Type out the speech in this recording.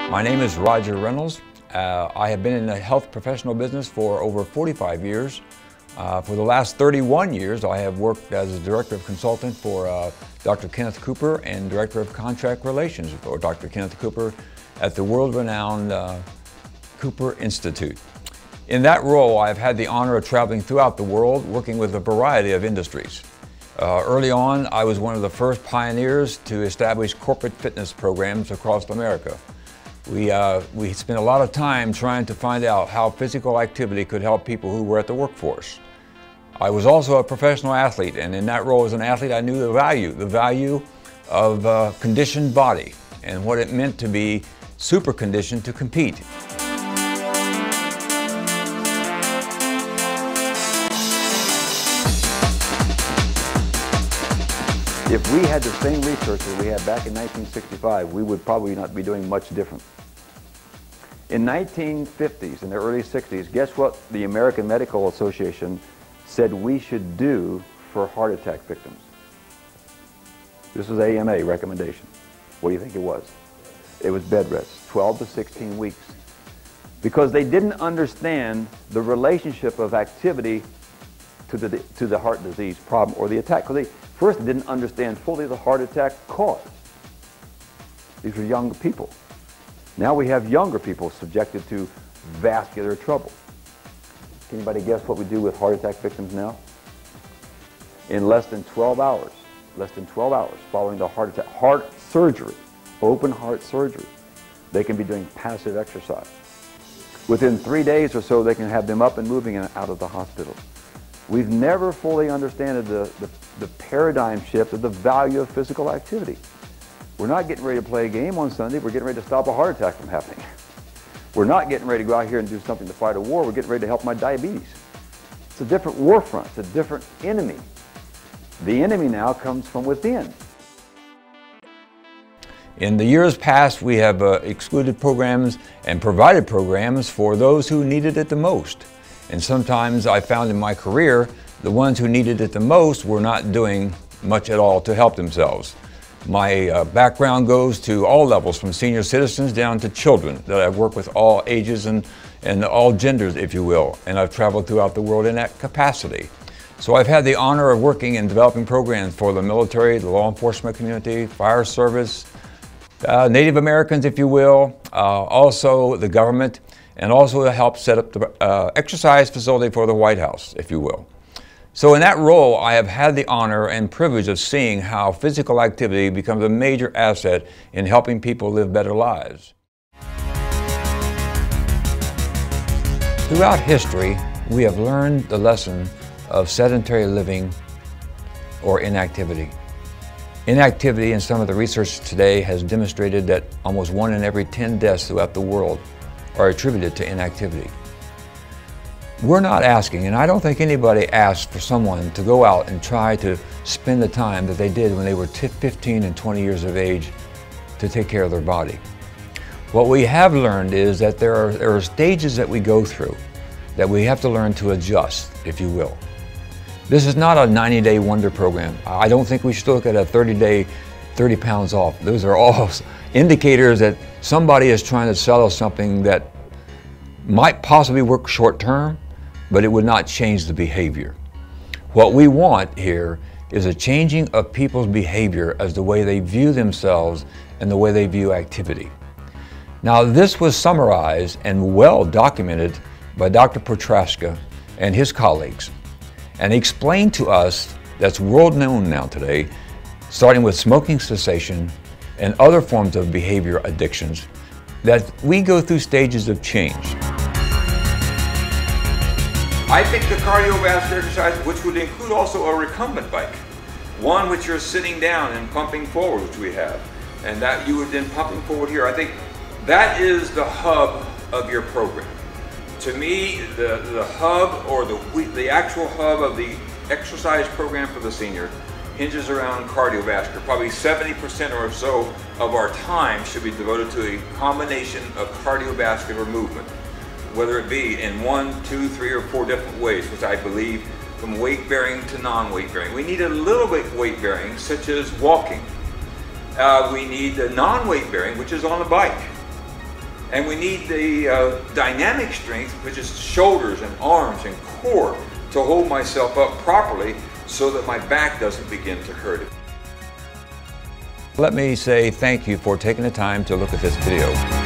My name is Roger Reynolds. I have been in the health professional business for over 45 years. For the last 31 years, I have worked as a Director of Consultant for Dr. Kenneth Cooper and Director of Contract Relations for Dr. Kenneth Cooper at the world-renowned Cooper Institute. In that role, I've had the honor of traveling throughout the world, working with a variety of industries. Early on, I was one of the first pioneers to establish corporate fitness programs across America. We spent a lot of time trying to find out how physical activity could help people who were at the workforce. I was also a professional athlete, and in that role as an athlete, I knew the value of a conditioned body and what it meant to be super conditioned to compete. If we had the same research that we had back in 1965, we would probably not be doing much different. In 1950s and the early 60s, guess what the American Medical Association said we should do for heart attack victims? This was AMA recommendation. What do you think it was? It was bed rest, 12 to 16 weeks. Because they didn't understand the relationship of activity to the heart disease problem or the attack. Because they first didn't understand fully the heart attack cause. These were younger people. Now we have younger people subjected to vascular trouble. Can anybody guess what we do with heart attack victims now? In less than 12 hours following the heart attack, heart surgery, open heart surgery, they can be doing passive exercise. Within 3 days or so, they can have them up and moving and out of the hospital. We've never fully understood the paradigm shift of the value of physical activity. We're not getting ready to play a game on Sunday. We're getting ready to stop a heart attack from happening. We're not getting ready to go out here and do something to fight a war. We're getting ready to help my diabetes. It's a different war front. It's a different enemy. The enemy now comes from within. In the years past, we have excluded programs and provided programs for those who needed it the most. And sometimes I found in my career, the ones who needed it the most were not doing much at all to help themselves. My background goes to all levels, from senior citizens down to children, that I've worked with all ages and all genders, if you will, and I've traveled throughout the world in that capacity. So I've had the honor of working and developing programs for the military, the law enforcement community, fire service, Native Americans, if you will, also the government, and also to help set up the exercise facility for the White House, if you will. So in that role, I have had the honor and privilege of seeing how physical activity becomes a major asset in helping people live better lives. Throughout history, we have learned the lesson of sedentary living or inactivity. Inactivity in some of the research today has demonstrated that almost 1 in every 10 deaths throughout the world are attributed to inactivity. We're not asking, and I don't think anybody asked for someone to go out and try to spend the time that they did when they were 15 and 20 years of age to take care of their body. What we have learned is that there are stages that we go through that we have to learn to adjust, if you will. This is not a 90-day wonder program. I don't think we should look at a 30-day, 30 pounds off. Those are all indicators that somebody is trying to sell us something that might possibly work short term, but it would not change the behavior. What we want here is a changing of people's behavior as the way they view themselves and the way they view activity. Now, this was summarized and well documented by Dr. Prochaska and his colleagues, and he explained to us, that's world known now today, starting with smoking cessation and other forms of behavior addictions, that we go through stages of change. I think the cardiovascular exercise, which would include also a recumbent bike, one which you're sitting down and pumping forward, which we have, and that you would then pumping forward here, I think that is the hub of your program. To me, the hub, or the actual hub of the exercise program for the senior hinges around cardiovascular. Probably 70% or so of our time should be devoted to a combination of cardiovascular movement, whether it be in 1, 2, 3, or 4 different ways, which I believe from weight bearing to non-weight bearing. We need a little bit weight bearing, such as walking. We need the non-weight bearing, which is on a bike. And we need the dynamic strength, which is shoulders and arms and core, to hold myself up properly so that my back doesn't begin to hurt it. Let me say thank you for taking the time to look at this video.